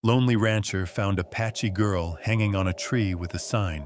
Lonely rancher found Apache girl hanging on a tree with a sign,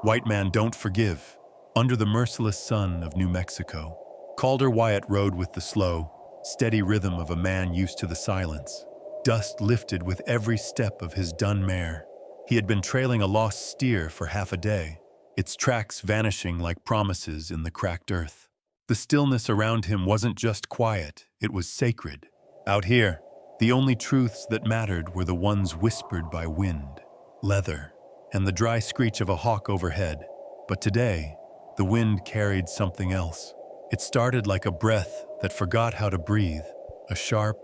"White man don't forgive," under the merciless sun of New Mexico. Calder Wyatt rode with the slow, steady rhythm of a man used to the silence. Dust lifted with every step of his dun mare. He had been trailing a lost steer for half a day, its tracks vanishing like promises in the cracked earth. The stillness around him wasn't just quiet, it was sacred. Out here, the only truths that mattered were the ones whispered by wind, leather, and the dry screech of a hawk overhead. But today, the wind carried something else. It started like a breath that forgot how to breathe, a sharp,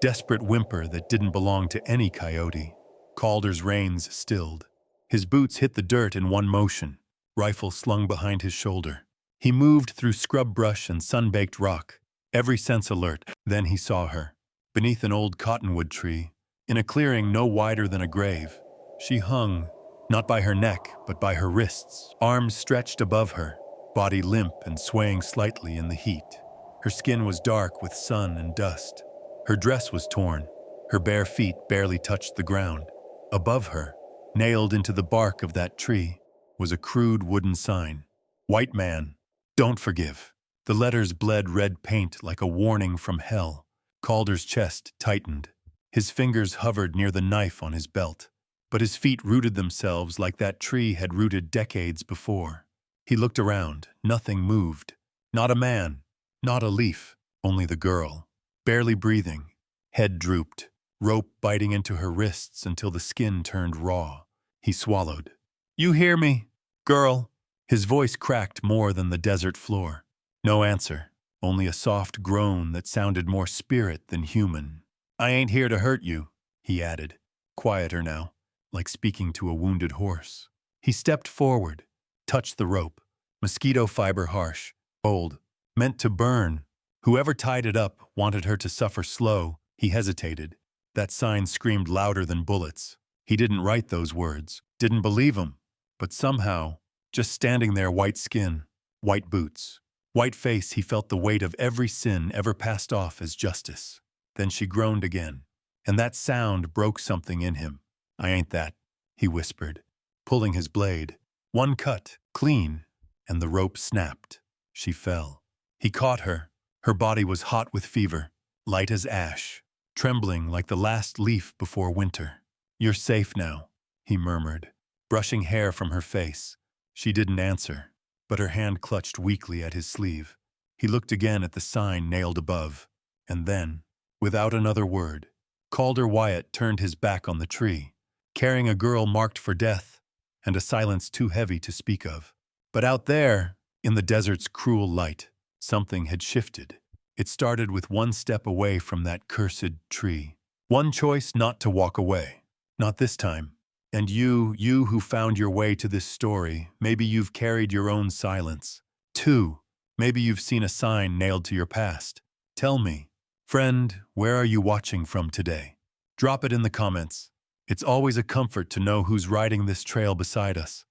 desperate whimper that didn't belong to any coyote. Calder's reins stilled. His boots hit the dirt in one motion, rifle slung behind his shoulder. He moved through scrub brush and sun-baked rock, every sense alert. Then he saw her, beneath an old cottonwood tree, in a clearing no wider than a grave. She hung, not by her neck, but by her wrists, arms stretched above her, body limp and swaying slightly in the heat. Her skin was dark with sun and dust. Her dress was torn. Her bare feet barely touched the ground. Above her, nailed into the bark of that tree, was a crude wooden sign. "White man, don't forgive." The letters bled red paint like a warning from hell. Calder's chest tightened. His fingers hovered near the knife on his belt. But his feet rooted themselves like that tree had rooted decades before. He looked around. Nothing moved. Not a man. Not a leaf. Only the girl. Barely breathing. Head drooped. Rope biting into her wrists until the skin turned raw. He swallowed. "You hear me, girl?" His voice cracked more than the desert floor. No answer. Only a soft groan that sounded more spirit than human. "I ain't here to hurt you," he added, quieter now, like speaking to a wounded horse. He stepped forward, touched the rope, mosquito fiber harsh, old, meant to burn. Whoever tied it up wanted her to suffer slow. He hesitated. That sign screamed louder than bullets. He didn't write those words, didn't believe them, but somehow, just standing there, white skin, white boots, white face, he felt the weight of every sin ever passed off as justice. Then she groaned again, and that sound broke something in him. "I ain't that," he whispered, pulling his blade. One cut, clean, and the rope snapped. She fell. He caught her. Her body was hot with fever, light as ash, trembling like the last leaf before winter. "You're safe now," he murmured, brushing hair from her face. She didn't answer, but her hand clutched weakly at his sleeve. He looked again at the sign nailed above, and then, without another word, Calder Wyatt turned his back on the tree, carrying a girl marked for death, and a silence too heavy to speak of. But out there, in the desert's cruel light, something had shifted. It started with one step away from that cursed tree. One choice not to walk away. Not this time. And you who found your way to this story, maybe you've carried your own silence. Too, maybe you've seen a sign nailed to your past. Tell me, friend, where are you watching from today? Drop it in the comments. It's always a comfort to know who's riding this trail beside us.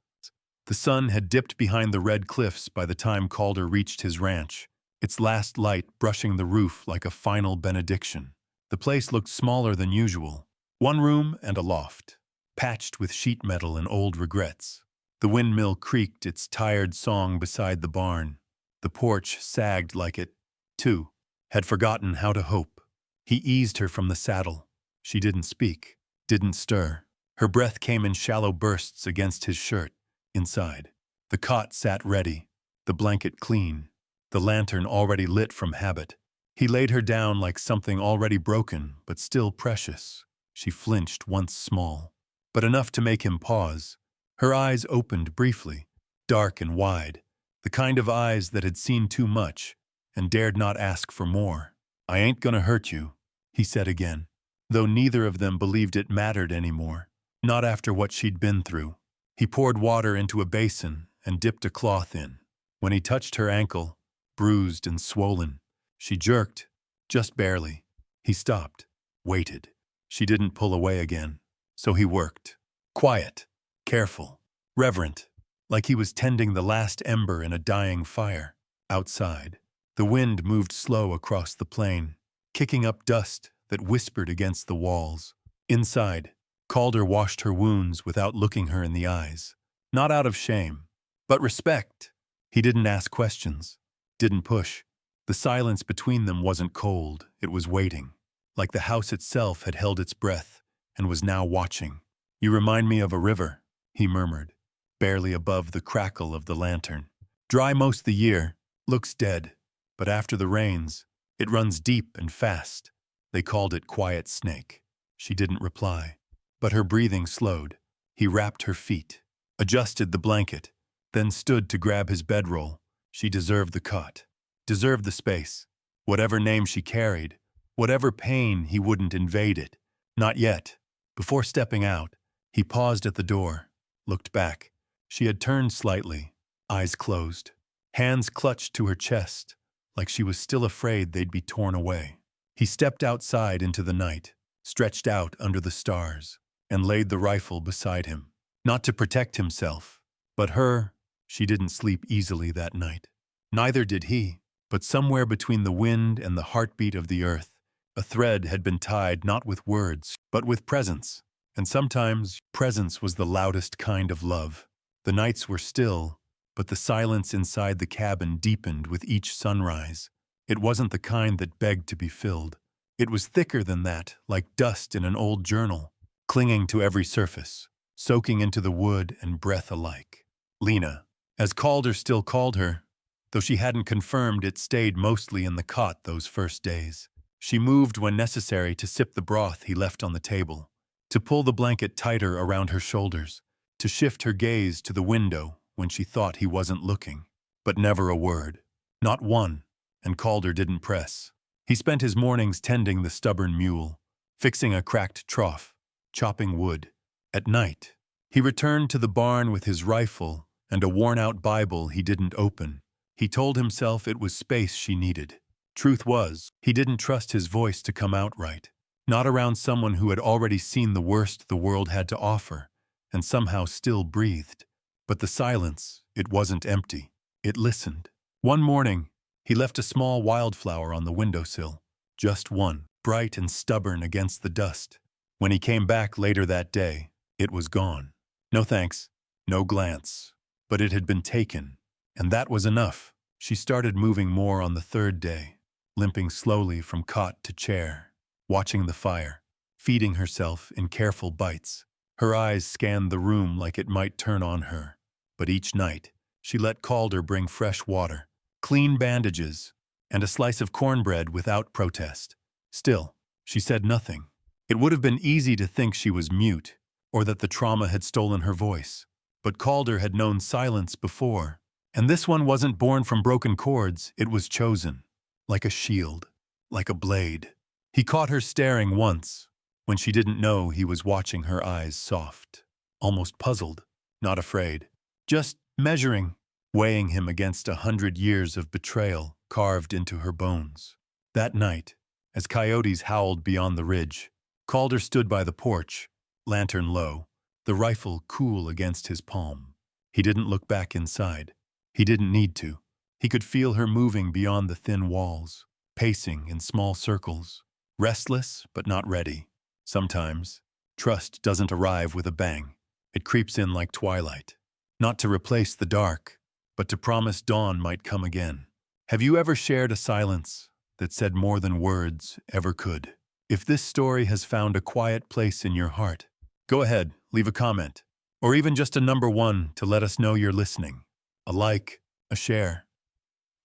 The sun had dipped behind the red cliffs by the time Calder reached his ranch, its last light brushing the roof like a final benediction. The place looked smaller than usual. One room and a loft, patched with sheet metal and old regrets. The windmill creaked its tired song beside the barn. The porch sagged like it, too, had forgotten how to hope. He eased her from the saddle. She didn't speak, didn't stir. Her breath came in shallow bursts against his shirt. Inside, the cot sat ready, the blanket clean, the lantern already lit from habit. He laid her down like something already broken, but still precious. She flinched once small, but enough to make him pause. Her eyes opened briefly, dark and wide, the kind of eyes that had seen too much and dared not ask for more. "I ain't gonna hurt you," he said again, though neither of them believed it mattered anymore, not after what she'd been through. He poured water into a basin and dipped a cloth in. When he touched her ankle, bruised and swollen, she jerked, just barely. He stopped, waited. She didn't pull away again, so he worked. Quiet, careful, reverent, like he was tending the last ember in a dying fire. Outside, the wind moved slow across the plain, kicking up dust that whispered against the walls. Inside, Calder washed her wounds without looking her in the eyes. Not out of shame, but respect. He didn't ask questions, didn't push. The silence between them wasn't cold, it was waiting. Like the house itself had held its breath and was now watching. "You remind me of a river," he murmured, barely above the crackle of the lantern. "Dry most the year, looks dead, but after the rains, it runs deep and fast. They called it Quiet Snake." She didn't reply, but her breathing slowed. He wrapped her feet, adjusted the blanket, then stood to grab his bedroll. She deserved the cot, deserved the space. Whatever name she carried, whatever pain, he wouldn't invade it. Not yet. Before stepping out, he paused at the door, looked back. She had turned slightly, eyes closed, hands clutched to her chest, like she was still afraid they'd be torn away. He stepped outside into the night, stretched out under the stars, and laid the rifle beside him. Not to protect himself, but her. She didn't sleep easily that night. Neither did he, but somewhere between the wind and the heartbeat of the earth, a thread had been tied not with words, but with presence. And sometimes presence was the loudest kind of love. The nights were still, but the silence inside the cabin deepened with each sunrise. It wasn't the kind that begged to be filled. It was thicker than that, like dust in an old journal, clinging to every surface, soaking into the wood and breath alike. Lena, as Calder still called her, though she hadn't confirmed it, stayed mostly in the cot those first days. She moved when necessary to sip the broth he left on the table, to pull the blanket tighter around her shoulders, to shift her gaze to the window when she thought he wasn't looking. But never a word. Not one. And Calder didn't press. He spent his mornings tending the stubborn mule, fixing a cracked trough, chopping wood. At night, he returned to the barn with his rifle and a worn-out Bible he didn't open. He told himself it was space she needed. Truth was, he didn't trust his voice to come out right. Not around someone who had already seen the worst the world had to offer, and somehow still breathed. But the silence, it wasn't empty. It listened. One morning, he left a small wildflower on the windowsill. Just one, bright and stubborn against the dust. When he came back later that day, it was gone. No thanks, no glance. But it had been taken, and that was enough. She started moving more on the third day, limping slowly from cot to chair, watching the fire, feeding herself in careful bites. Her eyes scanned the room like it might turn on her. But each night, she let Calder bring fresh water, clean bandages, and a slice of cornbread without protest. Still, she said nothing. It would have been easy to think she was mute, or that the trauma had stolen her voice. But Calder had known silence before, and this one wasn't born from broken chords, it was chosen. Like a shield, like a blade. He caught her staring once, when she didn't know he was watching, her eyes soft, almost puzzled, not afraid, just measuring, weighing him against 100 years of betrayal carved into her bones. That night, as coyotes howled beyond the ridge, Calder stood by the porch, lantern low, the rifle cool against his palm. He didn't look back inside. He didn't need to. He could feel her moving beyond the thin walls, pacing in small circles, restless but not ready. Sometimes, trust doesn't arrive with a bang. It creeps in like twilight, not to replace the dark, but to promise dawn might come again. Have you ever shared a silence that said more than words ever could? If this story has found a quiet place in your heart, go ahead, leave a comment, or even just a number 1 to let us know you're listening. A like, a share.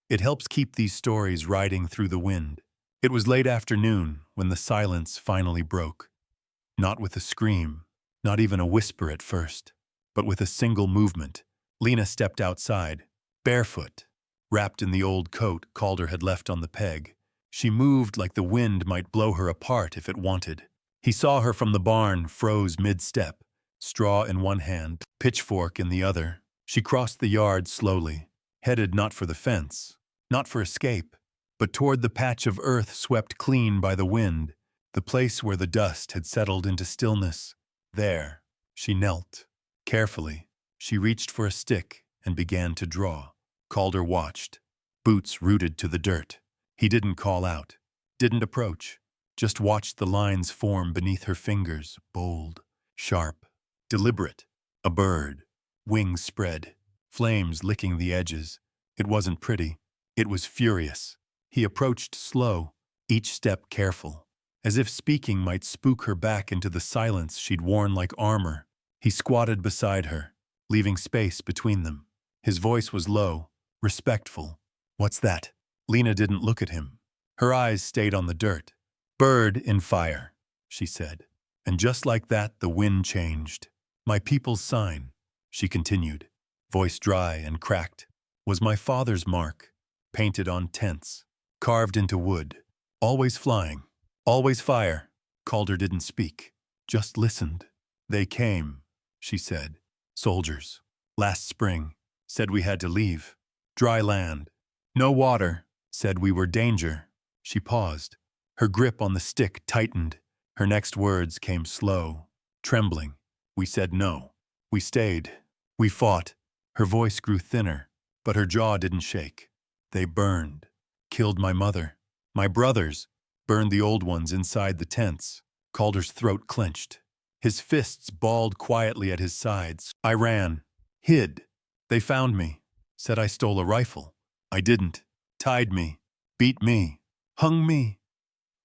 It helps keep these stories riding through the wind. It was late afternoon when the silence finally broke. Not with a scream, not even a whisper at first, but with a single movement. Lena stepped outside, barefoot, wrapped in the old coat Calder had left on the peg. She moved like the wind might blow her apart if it wanted. He saw her from the barn, froze mid-step, straw in one hand, pitchfork in the other. She crossed the yard slowly, headed not for the fence, not for escape, but toward the patch of earth swept clean by the wind, the place where the dust had settled into stillness. There, she knelt. Carefully, she reached for a stick and began to draw. Calder watched, boots rooted to the dirt. He didn't call out, didn't approach, just watched the lines form beneath her fingers, bold. sharp, deliberate. A bird, wings spread, flames licking the edges. It wasn't pretty. It was furious. He approached slow, each step careful, as if speaking might spook her back into the silence she'd worn like armor. He squatted beside her, leaving space between them. His voice was low, respectful. "What's that?" Lena didn't look at him. Her eyes stayed on the dirt. "Bird in fire," she said. And just like that, the wind changed. "My people's sign," she continued, voice dry and cracked, "was my father's mark, painted on tents, carved into wood, always flying, always fire." Calder didn't speak, just listened. "They came," she said. "Soldiers. Last spring. Said we had to leave. Dry land. No water. Said we were danger." She paused. Her grip on the stick tightened. Her next words came slow, trembling. "We said no. We stayed. We fought." Her voice grew thinner, but her jaw didn't shake. "They burned. Killed my mother. My brothers. Burned the old ones inside the tents." Calder's throat clenched. His fists balled quietly at his sides. "I ran. Hid. They found me. Said I stole a rifle. I didn't. Tied me. Beat me. Hung me."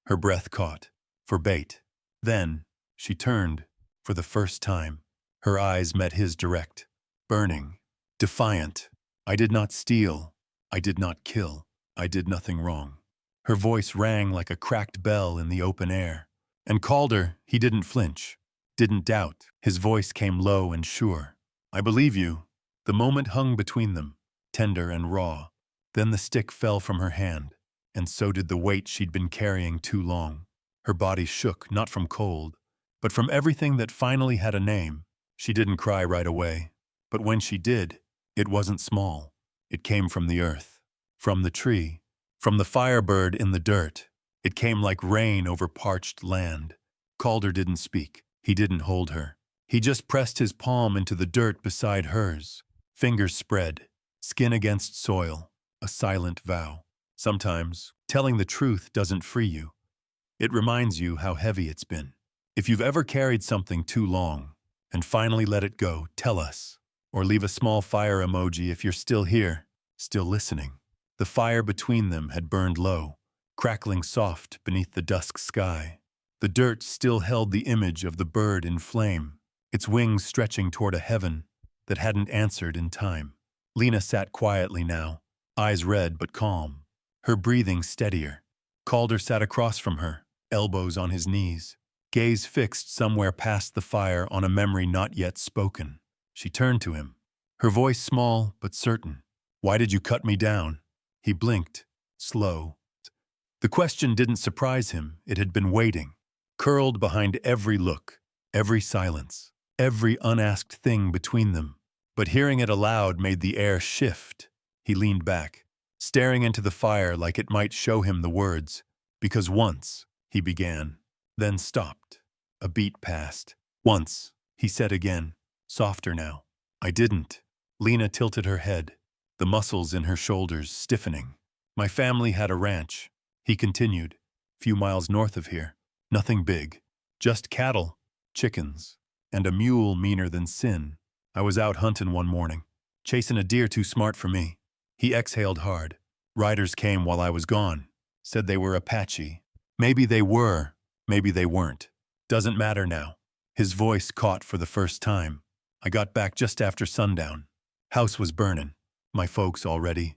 Her breath caught. For bait. Then, she turned, for the first time. Her eyes met his direct. Burning. Defiant. "I did not steal. I did not kill. I did nothing wrong." Her voice rang like a cracked bell in the open air. And Calder, he didn't flinch. Didn't doubt. His voice came low and sure. "I believe you." The moment hung between them, tender and raw. Then the stick fell from her hand, and so did the weight she'd been carrying too long. Her body shook, not from cold, but from everything that finally had a name. She didn't cry right away, but when she did, it wasn't small. It came from the earth, from the tree, from the Firebird in the dirt. It came like rain over parched land. Calder didn't speak. He didn't hold her. He just pressed his palm into the dirt beside hers. Fingers spread, skin against soil, a silent vow. Sometimes, telling the truth doesn't free you. It reminds you how heavy it's been. If you've ever carried something too long and finally let it go, tell us. Or leave a small fire emoji if you're still here, still listening. The fire between them had burned low, crackling soft beneath the dusk sky. The dirt still held the image of the bird in flame, its wings stretching toward a heaven that hadn't answered in time. Lena sat quietly now, eyes red but calm, her breathing steadier. Calder sat across from her, elbows on his knees, gaze fixed somewhere past the fire on a memory not yet spoken. She turned to him, her voice small but certain. "Why did you cut me down?" He blinked, slow. The question didn't surprise him. It had been waiting, curled behind every look, every silence, every unasked thing between them. But hearing it aloud made the air shift. He leaned back, staring into the fire like it might show him the words. "Because once," he began, then stopped. A beat passed. "Once," he said again, softer now. "I didn't." Lena tilted her head, the muscles in her shoulders stiffening. "My family had a ranch," he continued, "few miles north of here. Nothing big, just cattle, chickens, and a mule meaner than sin. I was out hunting one morning, chasing a deer too smart for me." He exhaled hard. "Riders came while I was gone, said they were Apache. Maybe they were, maybe they weren't. Doesn't matter now." His voice caught for the first time. "I got back just after sundown. House was burning, my folks already.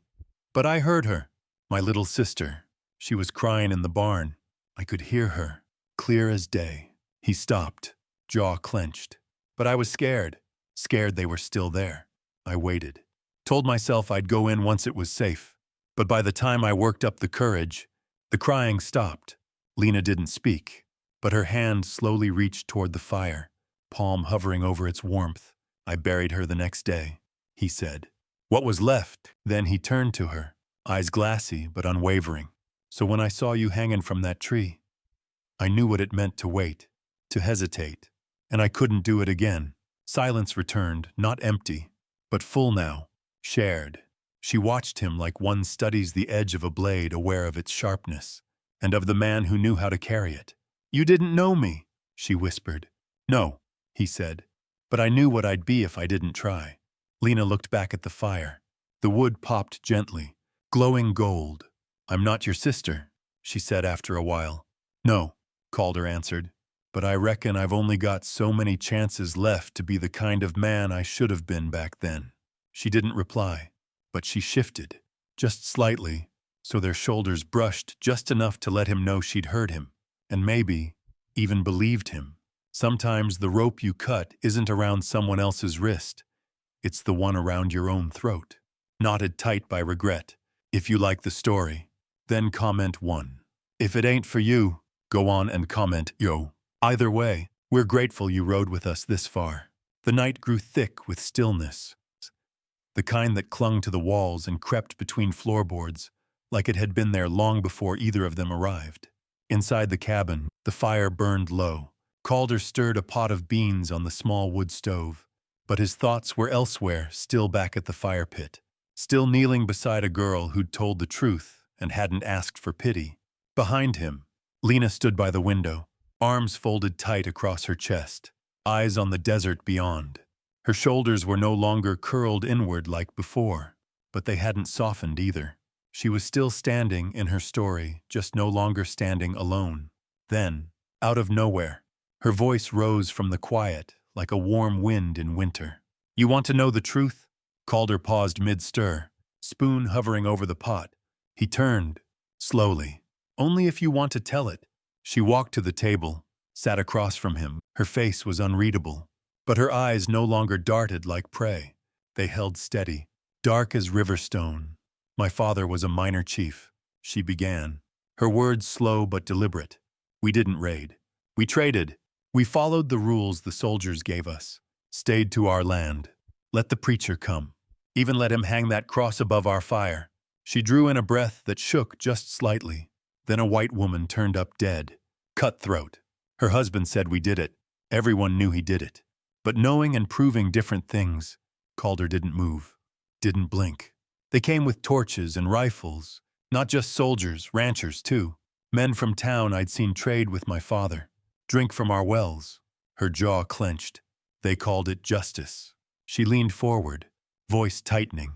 But I heard her, my little sister. She was crying in the barn. I could hear her, clear as day." He stopped, jaw clenched. "But I was scared. Scared they were still there. I waited. Told myself I'd go in once it was safe. But by the time I worked up the courage, the crying stopped." Lena didn't speak, but her hand slowly reached toward the fire, palm hovering over its warmth. "I buried her the next day," he said. "What was left?" Then he turned to her, eyes glassy but unwavering. "So when I saw you hanging from that tree, I knew what it meant to wait, to hesitate, and I couldn't do it again." Silence returned, not empty, but full now, shared. She watched him like one studies the edge of a blade, aware of its sharpness, and of the man who knew how to carry it. "You didn't know me," she whispered. "No," he said. But I knew what I'd be if I didn't try. Lena looked back at the fire. The wood popped gently, glowing gold. I'm not your sister, she said after a while. No, Calder answered. But I reckon I've only got so many chances left to be the kind of man I should have been back then. She didn't reply, but she shifted, just slightly, so their shoulders brushed just enough to let him know she'd heard him, and maybe even believed him. Sometimes the rope you cut isn't around someone else's wrist. It's the one around your own throat, knotted tight by regret. If you like the story, then comment 1. If it ain't for you, go on and comment yo. Either way, we're grateful you rode with us this far. The night grew thick with stillness, the kind that clung to the walls and crept between floorboards, like it had been there long before either of them arrived. Inside the cabin, the fire burned low. Calder stirred a pot of beans on the small wood stove, but his thoughts were elsewhere, still back at the fire pit, still kneeling beside a girl who'd told the truth and hadn't asked for pity. Behind him, Lena stood by the window, arms folded tight across her chest, eyes on the desert beyond. Her shoulders were no longer curled inward like before, but they hadn't softened either. She was still standing in her story, just no longer standing alone. Then, out of nowhere, her voice rose from the quiet like a warm wind in winter. You want to know the truth? Calder paused mid-stir, spoon hovering over the pot. He turned, slowly. Only if you want to tell it. She walked to the table, sat across from him. Her face was unreadable, but her eyes no longer darted like prey. They held steady, dark as river stone. My father was a minor chief, she began, her words slow but deliberate. We didn't raid. We traded. We followed the rules the soldiers gave us, stayed to our land, let the preacher come, even let him hang that cross above our fire. She drew in a breath that shook just slightly. Then a white woman turned up dead, cutthroat. Her husband said we did it. Everyone knew he did it. But knowing and proving different things, Calder didn't move, didn't blink. They came with torches and rifles, not just soldiers, ranchers too. Men from town I'd seen trade with my father, drink from our wells. Her jaw clenched. They called it justice. She leaned forward, voice tightening.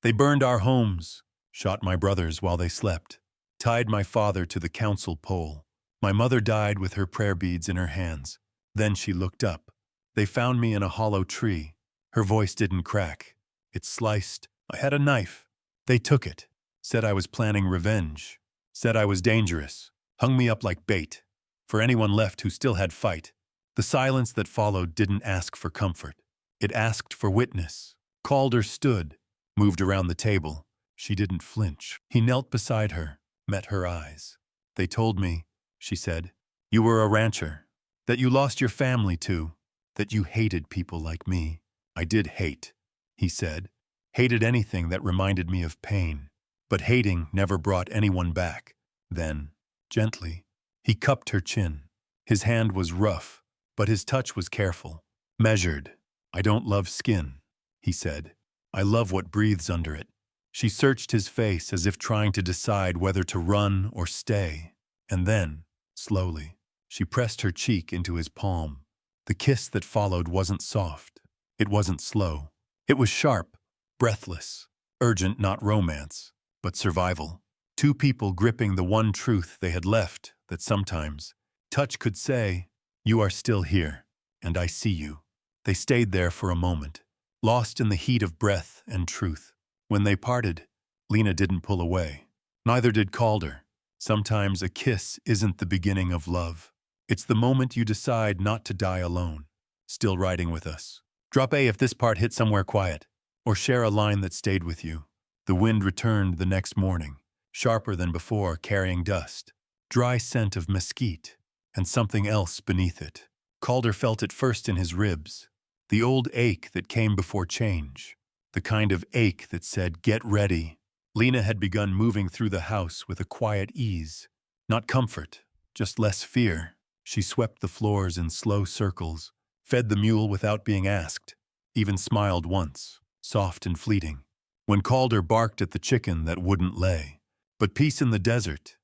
They burned our homes, shot my brothers while they slept, tied my father to the council pole. My mother died with her prayer beads in her hands. Then she looked up. They found me in a hollow tree. Her voice didn't crack. It sliced. I had a knife. They took it, said I was planning revenge, said I was dangerous, hung me up like bait. For anyone left who still had fight. The silence that followed didn't ask for comfort. It asked for witness. Calder stood, moved around the table. She didn't flinch. He knelt beside her, met her eyes. They told me, she said, you were a rancher, that you lost your family too, that you hated people like me. I did hate, he said. Hated anything that reminded me of pain. But hating never brought anyone back. Then, gently, he cupped her chin. His hand was rough, but his touch was careful, measured. I don't love skin, he said. I love what breathes under it. She searched his face as if trying to decide whether to run or stay. And then, slowly, she pressed her cheek into his palm. The kiss that followed wasn't soft. It wasn't slow. It was sharp, breathless, urgent, not romance, but survival. Two people gripping the one truth they had left that sometimes touch could say, you are still here, and I see you. They stayed there for a moment, lost in the heat of breath and truth. When they parted, Lena didn't pull away. Neither did Calder. Sometimes a kiss isn't the beginning of love. It's the moment you decide not to die alone, still riding with us. Drop A if this part hit somewhere quiet, or share a line that stayed with you. The wind returned the next morning, sharper than before, carrying dust, dry scent of mesquite, and something else beneath it. Calder felt it first in his ribs, the old ache that came before change, the kind of ache that said, get ready. Lena had begun moving through the house with a quiet ease, not comfort, just less fear. She swept the floors in slow circles, fed the mule without being asked, even smiled once, soft and fleeting, when Calder barked at the chicken that wouldn't lay. But peace in the desert,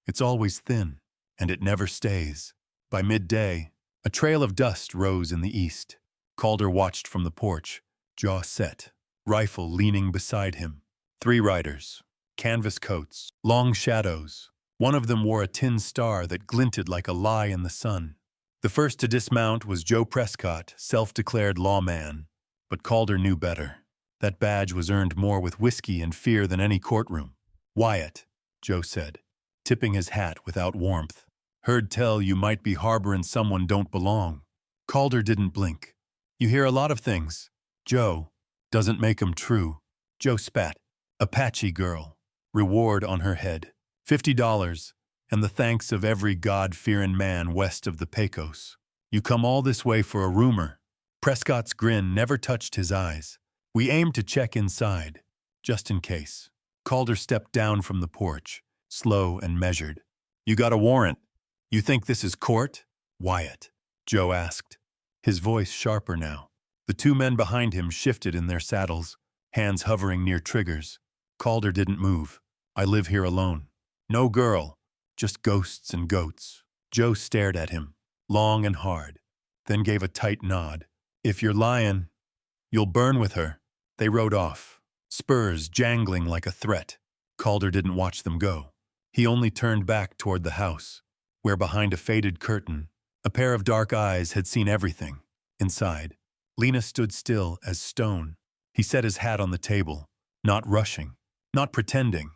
it's always thin, and it never stays. By midday, A trail of dust rose in the east. Calder watched from the porch, jaw set, rifle leaning beside him. 3 riders, canvas coats, long shadows. One of them wore a tin star that glinted like a lie in the sun. The first to dismount was Joe Prescott, self-declared lawman. But Calder knew better. That badge was earned more with whiskey and fear than any courtroom. Wyatt, Joe said, tipping his hat without warmth. Heard tell you might be harboring someone don't belong. Calder didn't blink. You hear a lot of things. Joe, doesn't make 'em true. Joe spat. Apache girl. Reward on her head. $50, and the thanks of every God-fearing man west of the Pecos. You come all this way for a rumor. Prescott's grin never touched his eyes. We aimed to check inside, just in case. Calder stepped down from the porch, slow and measured. You got a warrant. You think this is court? Wyatt, Joe asked, his voice sharper now. The 2 men behind him shifted in their saddles, hands hovering near triggers. Calder didn't move. I live here alone. No girl, just ghosts and goats. Joe stared at him, long and hard, then gave a tight nod. If you're lying, you'll burn with her. They rode off, spurs jangling like a threat. Calder didn't watch them go. He only turned back toward the house, where behind a faded curtain, a pair of dark eyes had seen everything. Inside, Lena stood still as stone. He set his hat on the table, not rushing, not pretending.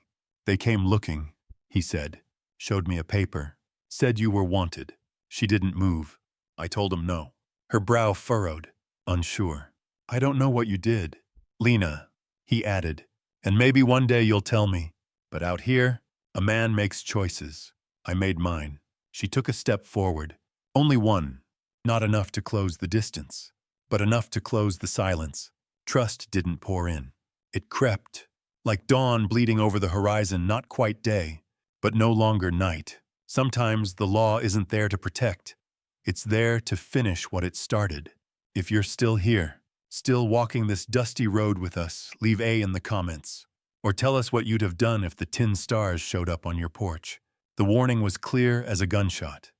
They came looking, he said, showed me a paper, said you were wanted. She didn't move. I told him no. Her brow furrowed, unsure. I don't know what you did. Lena, he added, and maybe one day you'll tell me. But out here, a man makes choices. I made mine. She took a step forward. Only one. Not enough to close the distance, but enough to close the silence. Trust didn't pour in. It crept, like dawn bleeding over the horizon, not quite day, but no longer night. Sometimes the law isn't there to protect. It's there to finish what it started. If you're still here, still walking this dusty road with us, leave A in the comments. Or tell us what you'd have done if the tin stars showed up on your porch. The warning was clear as a gunshot.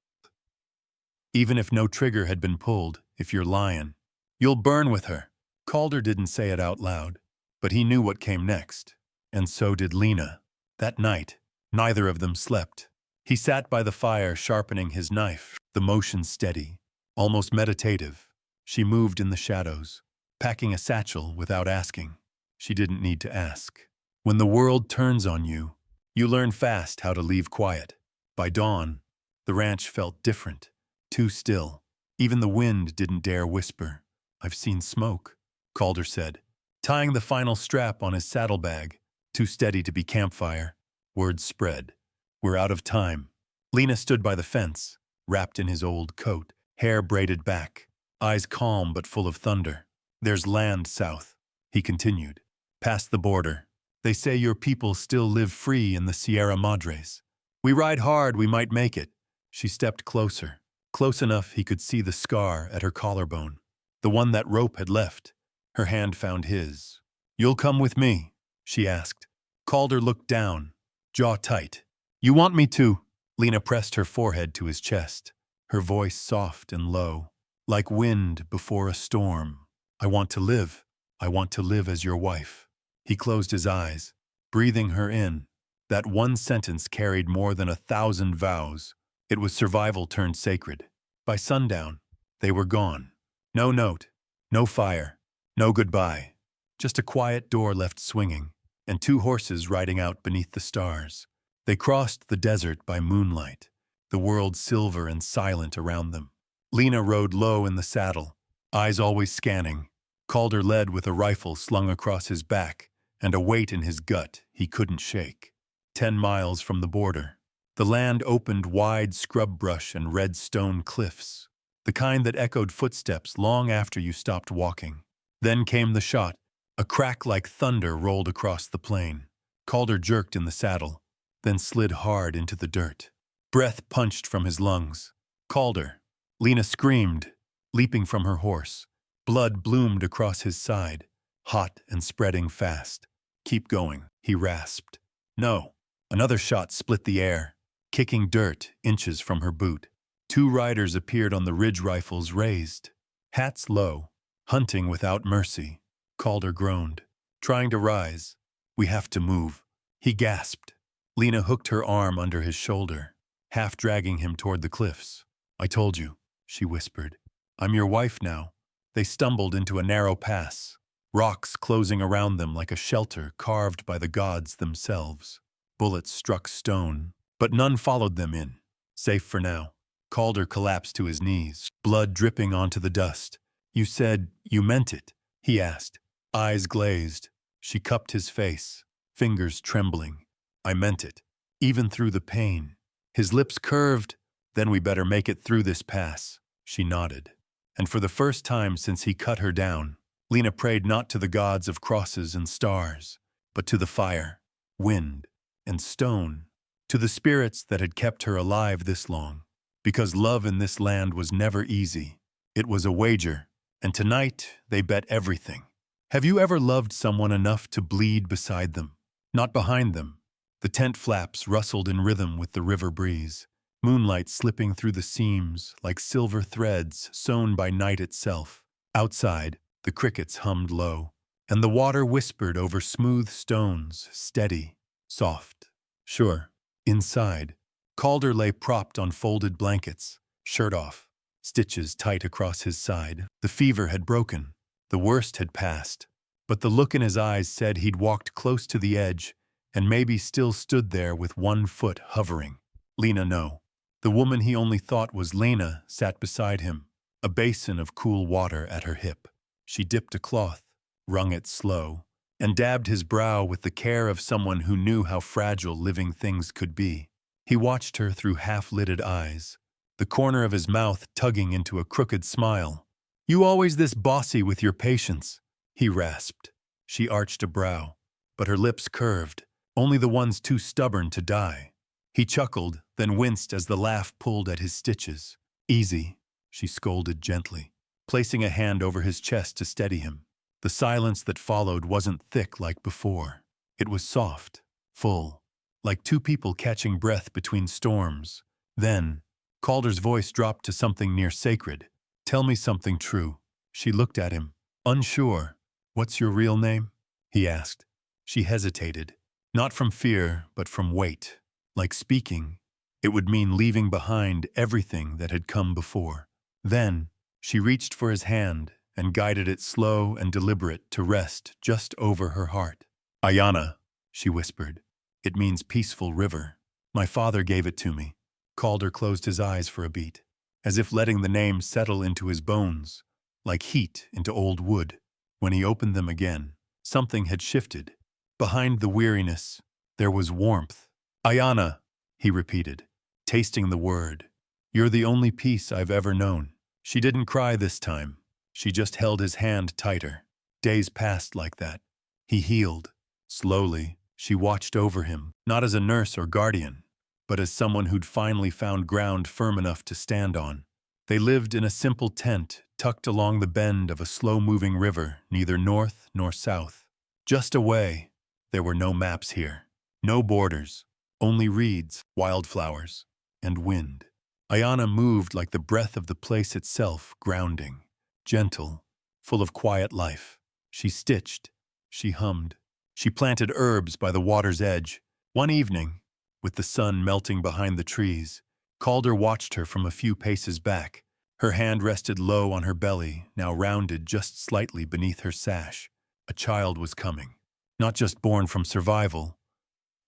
Even if no trigger had been pulled, if you're lying, you'll burn with her. Calder didn't say it out loud, but he knew what came next. And so did Lena. That night, neither of them slept. He sat by the fire sharpening his knife, the motion steady, almost meditative. She moved in the shadows, packing a satchel without asking. She didn't need to ask. When the world turns on you, you learn fast how to leave quiet. By dawn, the ranch felt different, too still. Even the wind didn't dare whisper. I've seen smoke, Calder said, tying the final strap on his saddlebag, too steady to be campfire. Word spread. We're out of time. Lena stood by the fence, wrapped in his old coat, hair braided back, eyes calm but full of thunder. There's land south, he continued, past the border. They say your people still live free in the Sierra Madres. We ride hard, we might make it. She stepped closer, close enough he could see the scar at her collarbone, the one that rope had left. Her hand found his. You'll come with me, she asked. Calder looked down, jaw tight. You want me to? Lena pressed her forehead to his chest, her voice soft and low, like wind before a storm. I want to live. I want to live as your wife. He closed his eyes, breathing her in. That one sentence carried more than 1,000 vows. It was survival turned sacred. By sundown, they were gone. No note, no fire, no goodbye. Just a quiet door left swinging, and 2 horses riding out beneath the stars. They crossed the desert by moonlight, the world silver and silent around them. Lena rode low in the saddle, eyes always scanning. Calder led with a rifle slung across his back and a weight in his gut he couldn't shake. 10 miles from the border, the land opened wide scrub brush and red stone cliffs, the kind that echoed footsteps long after you stopped walking. Then came the shot. A crack like thunder rolled across the plain. Calder jerked in the saddle, then slid hard into the dirt. Breath punched from his lungs. Calder. Lena screamed, leaping from her horse. Blood bloomed across his side, hot and spreading fast. Keep going, he rasped. No. Another shot split the air, kicking dirt inches from her boot. Two riders appeared on the ridge, rifles raised, hats low, hunting without mercy. Calder groaned, trying to rise. "We have to move," he gasped. Lena hooked her arm under his shoulder, half dragging him toward the cliffs. "I told you," she whispered. "I'm your wife now." They stumbled into a narrow pass, rocks closing around them like a shelter carved by the gods themselves. Bullets struck stone, but none followed them in. Safe for now. Calder collapsed to his knees, blood dripping onto the dust. "You said you meant it?" he asked, eyes glazed. She cupped his face, fingers trembling. "I meant it, even through the pain." His lips curved. "Then we better make it through this pass." She nodded. And for the first time since he cut her down, Lena prayed not to the gods of crosses and stars, but to the fire, wind, and stone, to the spirits that had kept her alive this long. Because love in this land was never easy. It was a wager, and tonight they bet everything. Have you ever loved someone enough to bleed beside them, not behind them? The tent flaps rustled in rhythm with the river breeze, moonlight slipping through the seams like silver threads sewn by night itself. Outside, the crickets hummed low, and the water whispered over smooth stones, steady, soft. Sure. Inside, Calder lay propped on folded blankets, shirt off, stitches tight across his side. The fever had broken. The worst had passed. But the look in his eyes said he'd walked close to the edge and maybe still stood there with one foot hovering. Lena, no. The woman he only thought was Lena sat beside him, a basin of cool water at her hip. She dipped a cloth, wrung it slow, and dabbed his brow with the care of someone who knew how fragile living things could be. He watched her through half-lidded eyes, the corner of his mouth tugging into a crooked smile. "You always this bossy with your patience," he rasped. She arched a brow, but her lips curved, only the ones too stubborn to die. He chuckled, then winced as the laugh pulled at his stitches. "Easy," she scolded gently, placing a hand over his chest to steady him. The silence that followed wasn't thick like before. It was soft, full, like two people catching breath between storms. Then, Calder's voice dropped to something near sacred. "Tell me something true." She looked at him, unsure. "What's your real name?" he asked. She hesitated, not from fear, but from weight. Like speaking, it would mean leaving behind everything that had come before. Then, she reached for his hand and guided it slow and deliberate to rest just over her heart. "Ayanna," she whispered. "It means peaceful river. My father gave it to me." Calder closed his eyes for a beat, as if letting the name settle into his bones, like heat into old wood. When he opened them again, something had shifted. Behind the weariness, there was warmth. "Ayanna," he repeated, tasting the word. "You're the only peace I've ever known." She didn't cry this time. She just held his hand tighter. Days passed like that. He healed. Slowly, she watched over him, not as a nurse or guardian, but as someone who'd finally found ground firm enough to stand on. They lived in a simple tent tucked along the bend of a slow-moving river, neither north nor south. Just away, there were no maps here, no borders, only reeds, wildflowers, and wind. Ayanna moved like the breath of the place itself, grounding, gentle, full of quiet life. She stitched, she hummed, she planted herbs by the water's edge. One evening, with the sun melting behind the trees, Calder watched her from a few paces back. Her hand rested low on her belly, now rounded just slightly beneath her sash. A child was coming, not just born from survival,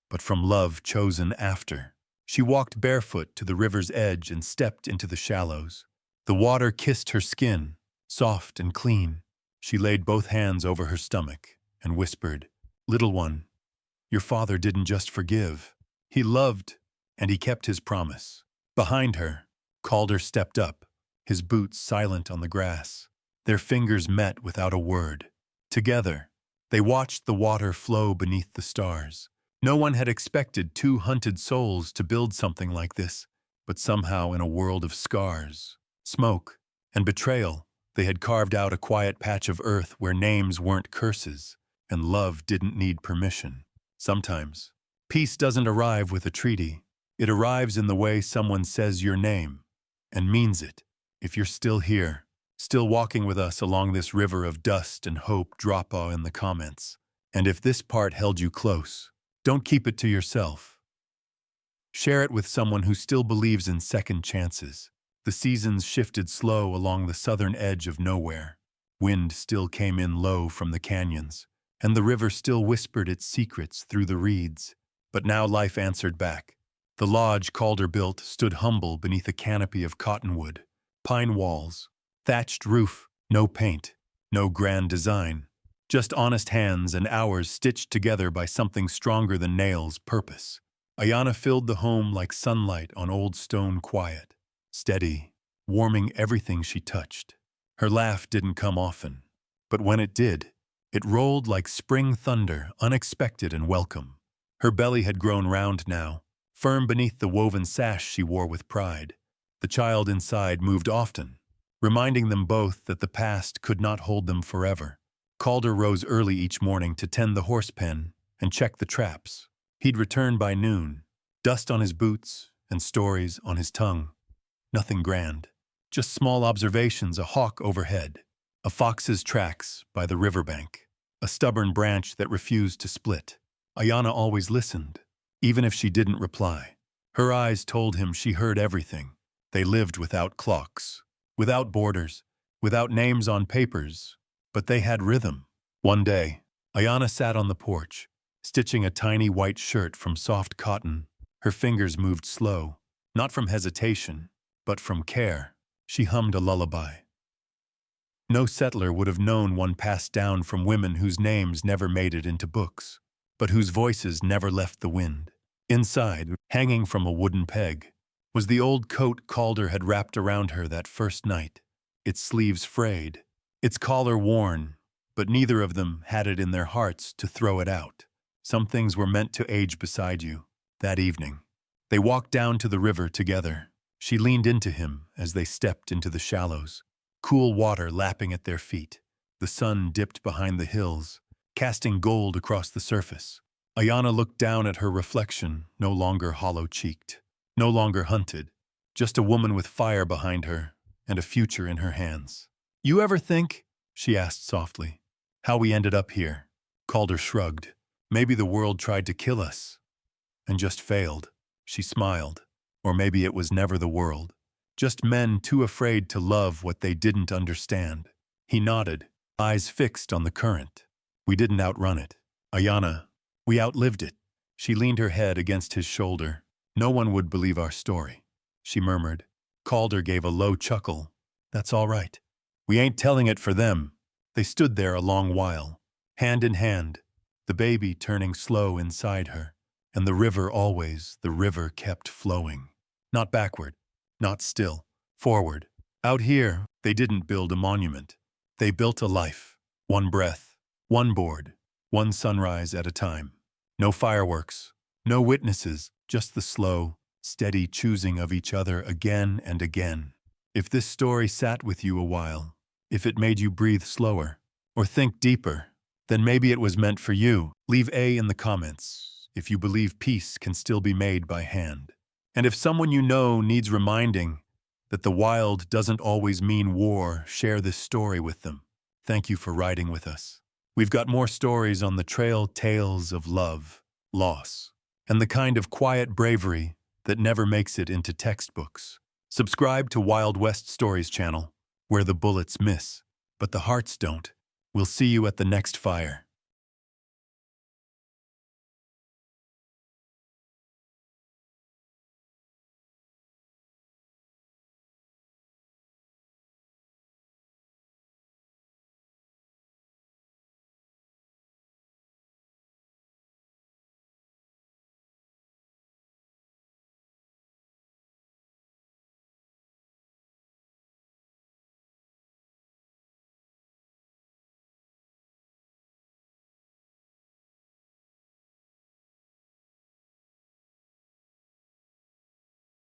but from love chosen after. She walked barefoot to the river's edge and stepped into the shallows. The water kissed her skin, soft and clean. She laid both hands over her stomach and whispered, "Little one, your father didn't just forgive. He loved, and he kept his promise." Behind her, Calder stepped up, his boots silent on the grass. Their fingers met without a word. Together, they watched the water flow beneath the stars. No one had expected two hunted souls to build something like this, but somehow in a world of scars, smoke, and betrayal, they had carved out a quiet patch of earth where names weren't curses, and love didn't need permission. Sometimes, peace doesn't arrive with a treaty. It arrives in the way someone says your name, and means it. If you're still here, still walking with us along this river of dust and hope, drop a in the comments. And if this part held you close, don't keep it to yourself. Share it with someone who still believes in second chances. The seasons shifted slow along the southern edge of nowhere. Wind still came in low from the canyons, and the river still whispered its secrets through the reeds. But now life answered back. The lodge Calder built stood humble beneath a canopy of cottonwood, pine walls, thatched roof, no paint, no grand design, just honest hands and hours stitched together by something stronger than nails, purpose. Ayanna filled the home like sunlight on old stone, quiet, steady, warming everything she touched. Her laugh didn't come often, but when it did, it rolled like spring thunder, unexpected and welcome. Her belly had grown round now, firm beneath the woven sash she wore with pride. The child inside moved often, reminding them both that the past could not hold them forever. Calder rose early each morning to tend the horse pen and check the traps. He'd return by noon, dust on his boots and stories on his tongue. Nothing grand, just small observations: a hawk overhead, a fox's tracks by the riverbank, a stubborn branch that refused to split. Ayanna always listened, even if she didn't reply. Her eyes told him she heard everything. They lived without clocks, without borders, without names on papers, but they had rhythm. One day, Ayanna sat on the porch, stitching a tiny white shirt from soft cotton. Her fingers moved slow, not from hesitation, but from care. She hummed a lullaby. No settler would have known one passed down from women whose names never made it into books, but whose voices never left the wind. Inside, hanging from a wooden peg, was the old coat Calder had wrapped around her that first night, its sleeves frayed, its collar worn, but neither of them had it in their hearts to throw it out. Some things were meant to age beside you. That evening, they walked down to the river together. She leaned into him as they stepped into the shallows, cool water lapping at their feet. The sun dipped behind the hills, casting gold across the surface. Ayanna looked down at her reflection, no longer hollow-cheeked, no longer hunted, just a woman with fire behind her and a future in her hands. "You ever think," she asked softly, "how we ended up here?" Calder shrugged. "Maybe the world tried to kill us and just failed." She smiled. Or maybe it was never the world, just men too afraid to love what they didn't understand. He nodded, eyes fixed on the current. "We didn't outrun it, Ayanna. We outlived it." She leaned her head against his shoulder. "No one would believe our story," she murmured. Calder gave a low chuckle. "That's all right. We ain't telling it for them." They stood there a long while, hand in hand, the baby turning slow inside her, and the river kept flowing. Not backward, not still, forward. Out here, they didn't build a monument. They built a life, one breath, one board, one sunrise at a time. No fireworks, no witnesses, just the slow, steady choosing of each other again and again. If this story sat with you a while, if it made you breathe slower, or think deeper, then maybe it was meant for you. Leave A in the comments if you believe peace can still be made by hand. And if someone you know needs reminding that the wild doesn't always mean war, share this story with them. Thank you for riding with us. We've got more stories on the trail, tales of love, loss, and the kind of quiet bravery that never makes it into textbooks. Subscribe to Wild West Stories channel, where the bullets miss, but the hearts don't. We'll see you at the next fire.